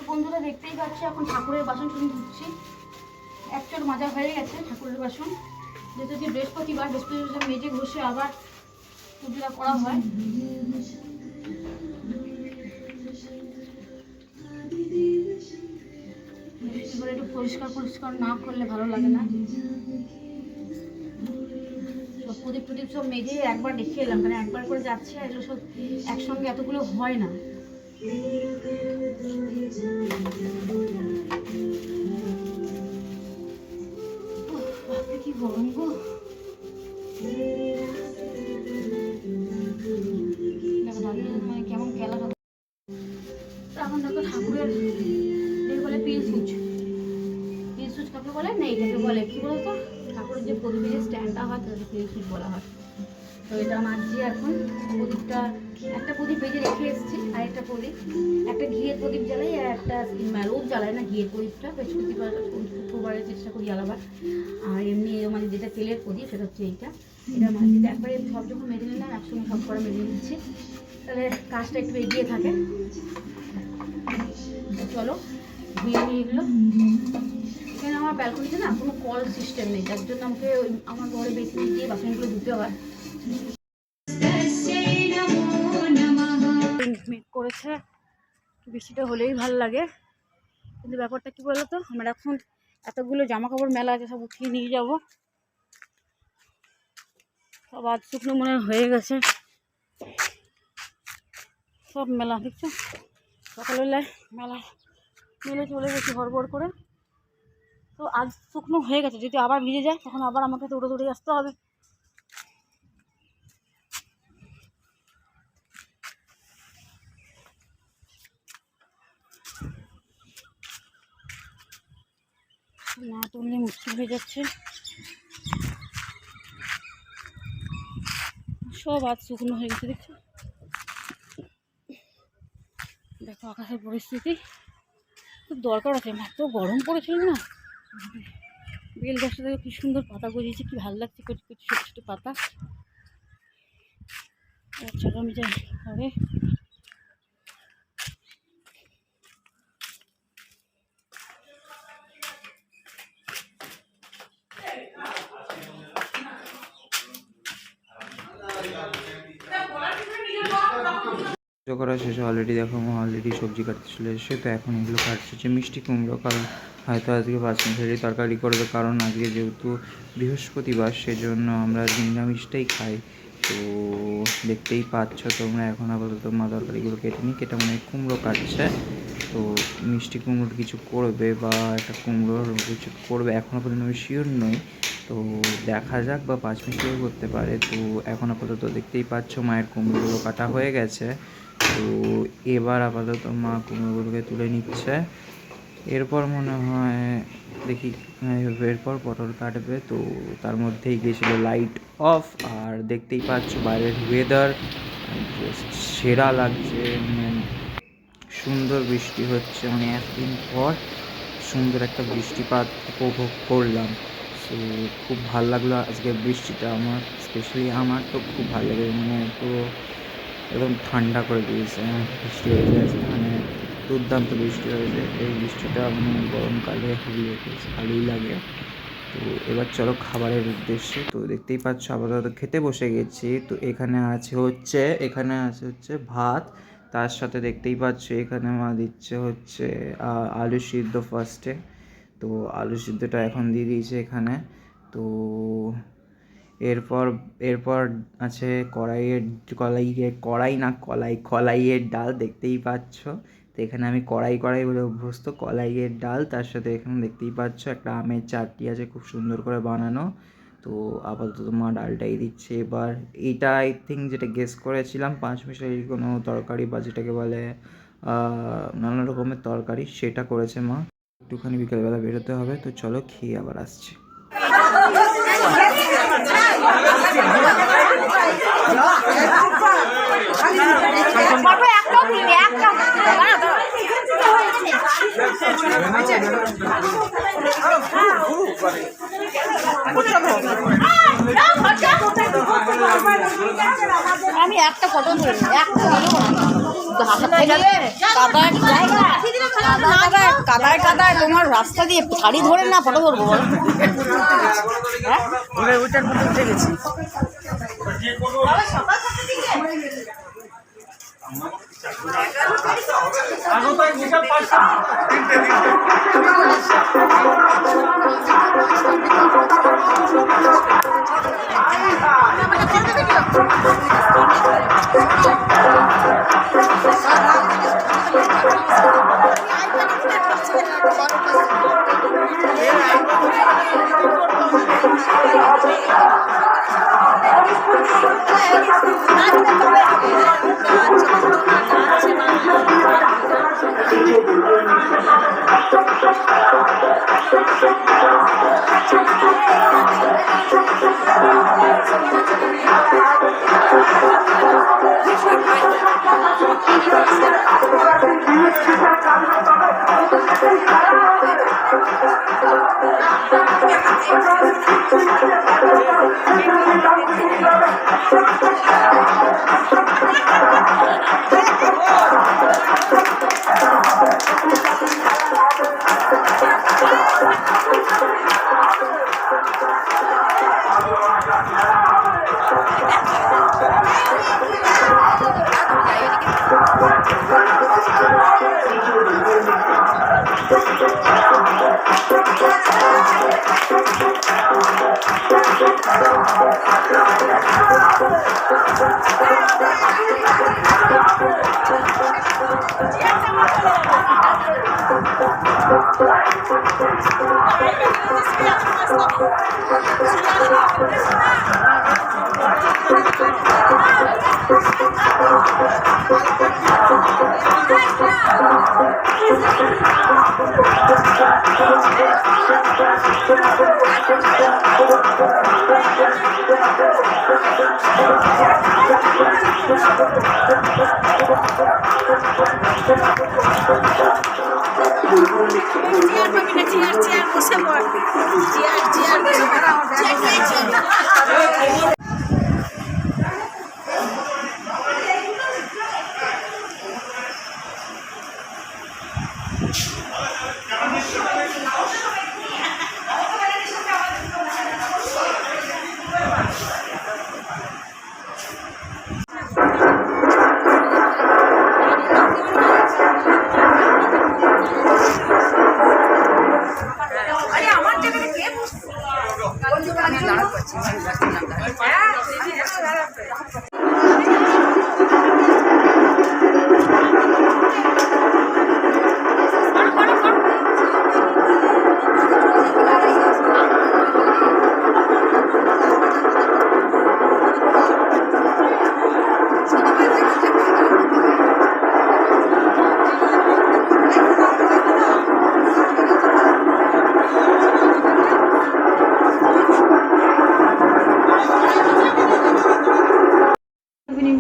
তো বন্ধুরা দেখতেই পাচ্ছি এখন ঠাকুরের বাসন ধুচ্ছি। এক চট মাজা হয়ে গেছে ঠাকুরের বাসন, যেহেতু যে বৃহস্পতিবার মেজে ঘষে আবার পুজোটা করা হয়। একটু পরিষ্কার না করলে ভালো লাগে না। সব প্রদীপ সব মেজে একবার দেখে এলাম, কারণ একবার করে যাচ্ছে আর এগুলো সব একসঙ্গে এতগুলো হয় না। কি গরম গো। মানে কেমন খেলা হবে। এখন দেখো ঠাকুরের বলে পিল সুচ কাকে বলে না, এটাকে বলে কি বলতো, ঠাকুরের যে প্রদীপের যে স্ট্যান্ডটা হয় তাদের পিল সুচ বলা হয়। তো এটা মাঝি এখন প্রদীপটা, একটা প্রদীপ বেজে রেখে এসেছি, আর একটা প্রদীপ, একটা ঘিয়ের প্রদীপ জ্বালাই আর একটা রোদ জ্বালাই না, ঘিয়ের প্রদীপটা শুক্রবারের চেষ্টা করি জ্বালাবার। আর এমনি মানে যেটা তেলের প্রদীপ সেটা হচ্ছে এইটা। এটা মাঝিতে একবারে সব যখন মেজে নিলাম একসঙ্গে সব করে মেজে নিচ্ছি, তাহলে কাজটা একটু এগিয়ে থাকে। চলো ধুয়ে নিয়ে এগুলো। এখানে আমার ব্যালকনিতে না কোনো কল সিস্টেম নেই, তার জন্য আমাকে আমার ঘরে বেসিন দিয়ে বাসনগুলো ধুতে হয়। করেছে বৃষ্টিটা হলেই ভালো লাগে, কিন্তু ব্যাপারটা কি বলতো, আমার এখন এতগুলো জামা কাপড় মেলা আছে, সব উঠিয়ে নিয়ে যাবো। সব আধ শুকনো মনে হয়ে গেছে, সব মেলা দেখছো, সকালবেলায় মেলা মেলে চলে গেছি হড়বড় করে। তো আজ শুকনো হয়ে গেছে, যদি আবার ভিজে যায় তখন আবার আমাকে দৌড়ে আসতে হবে। না তুললে মুশকিল হয়ে যাচ্ছে, সব আজ শুকনো হয়ে গেছে দেখছো। দেখো আকাশের পরিস্থিতি, খুব দরকার আছে, এত গরম পড়েছিল না। বেল গাছটা দেখো কি সুন্দর পাতা গজিয়েছে, কি ভালো লাগছে, ছোটো ছোটো পাতা। চলো আমি যাই ঘরে। করা শেষে অলরেডি দেখো অলরেডি সবজি কাটতে চলে এসে, তো এখন এগুলো কাটছে যে মিষ্টি কুমড়ো, কারণ হয়তো আজকে পাঁচমিশালি তরকারি করবে, কারণ আজকে যেহেতু বৃহস্পতিবার সেজন্য আমরা নিরামিষটাই খাই। তো দেখতেই পাচ্ছ তোমরা, এখন আপাতত মা তরকারিগুলো কেটে নিই, কেটে মানে কুমড়ো কাটছে। তো মিষ্টি কুমড়োর কিছু করবে বা একটা কুমড়োর কিছু করবে, এখনও পর্যন্ত আমি শিওর নই। তো দেখা যাক, বা পাঁচমিশালিও করতে পারে। তো এখন আপাতত দেখতেই পাচ্ছ মায়ের কুমড়োগুলো কাটা হয়ে গেছে। তো এবার আপাতত মা কুমড়োগুলোকে তুলে নিচ্ছে, এরপর মনে হয় দেখি এরপর পটল কাটবে। তো তার মধ্যেই গিয়েছিলো লাইট অফ, আর দেখতেই পাচ্ছ বাইরের ওয়েদার সেরা লাগছে, মানে সুন্দর বৃষ্টি হচ্ছে, মানে একদিন পর সুন্দর একটা বৃষ্টিপাত উপভোগ করলাম। তো খুব ভালো লাগলো আজকের বৃষ্টিটা, আমার স্পেশালি আমার তো খুব ভালো লাগে, মানে পুরো একদম ঠান্ডা করে দিয়েছে। বৃষ্টি হয়েছে আজকে, মানে দুর্দান্ত বৃষ্টি হয়েছে। এই বৃষ্টিটা মানে গরমকালে খুবই ভালোই লাগে। তো এবার চলো খাবারের উদ্দেশ্যে। তো দেখতেই পাচ্ছ আপাতত খেতে বসে গেছি। তো এখানে আছে হচ্ছে ভাত, তার সাথে দেখতেই পাচ্ছ এখানে মা দিচ্ছে হচ্ছে আলু সিদ্ধ ফার্স্টে। তো আলু সিদ্ধটা এখন দিয়ে দিয়েছে এখানে। তো এরপর আছে কলাইয়ের ডাল, দেখতেই পাচ্ছ। তো এখানে আমি কড়াই বলে অভ্যস্ত, কলাইয়ের ডাল, তার সাথে এখানে দেখতেই পাচ্ছ একটা আমের চাটনি আছে খুব সুন্দর করে বানানো। তো আপাতত মা ডালটাই দিচ্ছে। এবার এইটা আই থিঙ্ক যেটা গেস করেছিলাম পাঁচমিশালির কোনো তরকারি, বা যেটাকে বলে নানা রকমের তরকারি, সেটা করেছে মা। একটুখানি বিকেলবেলা বেরোতে হবে, তো চলো খেয়ে আবার আসছি। আমি একটা ফটো তুলি, একটা হাসার থেকে কাদায় জায়গা কাদায় কাদায় তোমার রাস্তা দিয়ে শাড়ি ধরে না ফটো ধরবো বলো? হ্যাঁ ওইটার মধ্যে উঠে গেছি।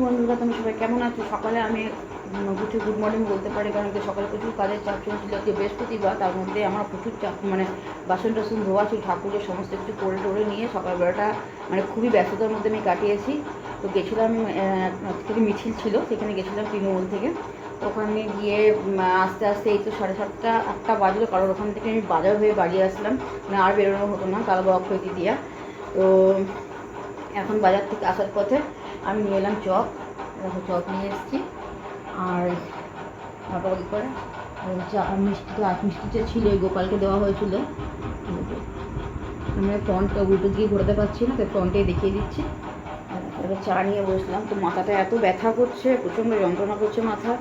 বন্ধুরা, তুমি সবাই কেমন আছো? সকালে আমি প্রচুর গুড মর্নিং বলতে পারি, কারণ সকালে প্রচুর কাজের চাপ চলছিল। যে বৃহস্পতিবার, তার মধ্যে আমার প্রচুর চাপ, মানে বাসন টাসন ধোয়া ছিল, ঠাকুরের সমস্ত কিছু করে টোরে নিয়ে সকালবেলাটা মানে খুবই ব্যস্ততার মধ্যে আমি কাটিয়েছি। তো গেছিলাম, আজকে মিছিল ছিল, সেখানে গেছিলাম তৃণমূল থেকে। ওখানে গিয়ে আস্তে আস্তে এই তো 7:30 8টা বাজলো, কারণ ওখান থেকে আমি বাজার হয়ে বাড়ি আসলাম, মানে আর বেরোনো হতো না, কালবা অক্ষয়তি দিয়া। তো এখন বাজার থেকে আসার পথে আমি নিয়ে এলাম চপ, চপ নিয়ে এসেছি। আর তারপর কী করে মিষ্টিটা ছিল, গোপালকে দেওয়া হয়েছিল। আমি ফ্রন্টটা উল্টো দিয়ে ঘোরাতে পারছি না, তাই ফ্রন্টে দেখিয়ে দিচ্ছি। এবার চা নিয়ে বসলাম। তো মাথাটা এত ব্যথা করছে, প্রচণ্ড যন্ত্রণা করছে মাথা,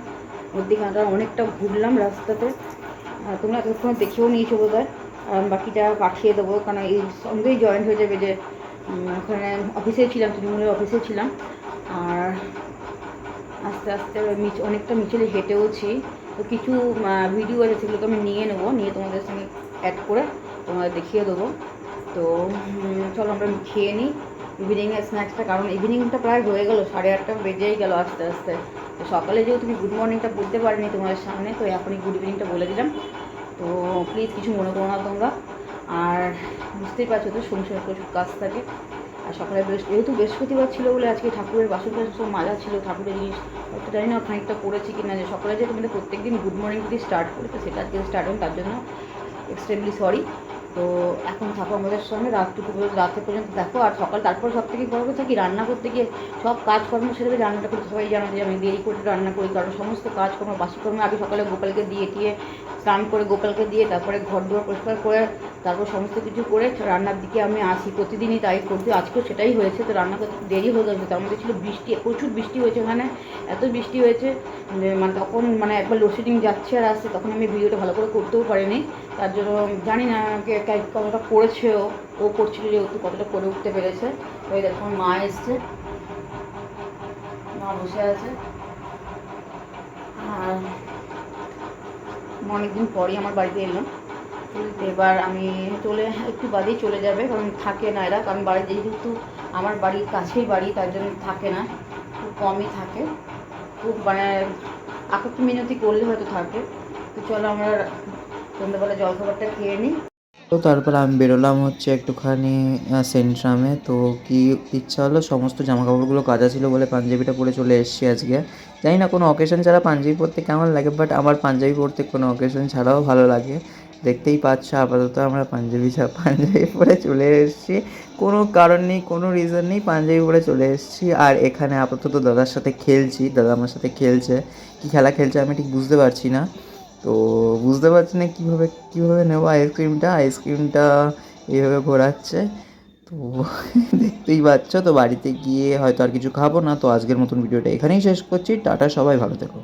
মধ্যিখানটা অনেকটা ঘুরলাম রাস্তাতে। তোমরা এতক্ষণ দেখেও নিয়েছো বোধ হয়। বাকিটা পাঠিয়ে দেবো, কারণ এই সঙ্গেই জয়েন্ট হয়ে যাবে। যে ওখানে অফিসে ছিলাম, তৃণমূলের অফিসে ছিলাম। আর আস্তে আস্তে অনেকটা মিছিলে হেঁটেওছি। তো কিছু ভিডিও আছে, সেগুলোকে আমি নিয়ে নেবো, নিয়ে তোমাদের সঙ্গে অ্যাড করে তোমাদের দেখিয়ে দেবো। তো চলো আমরা খেয়ে নিই ইভিনিংয়ের স্ন্যাক্সটা, কারণ ইভিনিংটা প্রায় হয়ে গেলো, 8:30 বেজেই গেলো আস্তে আস্তে। তো সকালে যেহেতু তুমি গুড মর্নিংটা বলতে পারিনি তোমাদের সামনে, তো এখনই গুড ইভিনিংটা বলে দিলাম। তো প্লিজ কিছু মনে করো না তোমরা। আর বুঝতেই পারছো তো, সংসারে প্রচুর কাজ থাকে। আর সকালে যেহেতু বৃহস্পতিবার ছিল বলে আজকে ঠাকুরের বাসন টাসন সব মাজা ছিল, ঠাকুরের জিনিস হয়তো জানি না খানিকটা করেছি কি না, যে সকালে যে তোমাদের প্রত্যেক দিন গুড মর্নিং যদি স্টার্ট করে, তো সেটা আজকে স্টার্ট হন, তার জন্য এক্সট্রিমলি সরি। তো এখন থাকো আমাদের সঙ্গে রাতটুকু রাতে পর্যন্ত দেখো। আর সকাল তারপর সব থেকে বড় কথা কি, রান্না করতে গিয়ে সব কাজকর্ম সেরে রান্নাটা করতে, সবাই জানো যে আমি দেরি করে রান্না করি, কারণ সমস্ত কাজকর্ম বাসিকর্ম আগে সকালে গোপালকে দিয়ে স্নান করে গোপালকে দিয়ে তারপরে ঘর দুয়ার পরিষ্কার করে তারপর সমস্ত কিছু করে রান্নার দিকে আমি আসি, প্রতিদিনই তাই করছি, আজকেও সেটাই হয়েছে। তো রান্না করতে দেরি হয়ে গেছে, তার মধ্যে ছিল বৃষ্টি, প্রচুর বৃষ্টি হয়েছে ওখানে, এত বৃষ্টি হয়েছে যে মানে তখন মানে একবার লোডশেডিং যাচ্ছে আর আসছে, তখন আমি ভিডিওটা ভালো করে করতেও পারিনি। তার জন্য জানি না কতটা করেছে, ও করছিল যেহেতু কতটা করে উঠতে পেরেছে। ওই দেখো আমার মা এসছে, মা বসে আছে, আর অনেকদিন পরই আমার বাড়িতে এলাম। এবার আমি একটু বাদেই চলে যাবে, কারণ থাকে না এরা, কারণ বাড়িতে যেহেতু আমার বাড়ির কাছেই বাড়ি, তার জন্য থাকে না, খুব কমই থাকে, খুব মানে আপত্তি মিনতি করলে হয়তো থাকে। তো চলো আমরা সন্ধ্যাবেলা জলখাবারটা খেয়ে নিই। তো তারপর আমি বেরোলাম হচ্ছে একটুখানি সেন্ট্রামে। তো কি ইচ্ছা হলো, সমস্ত জামাকাপড়গুলো কাচা ছিল বলে পাঞ্জাবিটা পরে চলে এসেছি আজকে। জানি না কোনো অকেশন ছাড়া পাঞ্জাবি পরতে কেমন লাগে, বাট আমার পাঞ্জাবি পরতে কোনো অকেশন ছাড়াও ভালো লাগে। দেখতেই পাচ্ছ আপাতত আমরা পাঞ্জাবি পরে চলে এসেছি, কোনো কারণ নেই, কোনো রিজন নেই, পাঞ্জাবি পরে চলে এসেছি। আর এখানে আপাতত দাদার সাথে খেলছি, দাদা আমার সাথে খেলছে, কী খেলা খেলছে আমি ঠিক বুঝতে পারছি না। তো বুঝতে পারছি না কীভাবে নেবো আইসক্রিমটা এইভাবে ঘোরাচ্ছে। তো দেখতেই পাচ্ছ। তো বাড়িতে গিয়ে হয়তো আর কিছু খাবো না। তো আজকের মতন ভিডিওটা এখানেই শেষ করছি। টাটা, সবাই ভালো থেকো।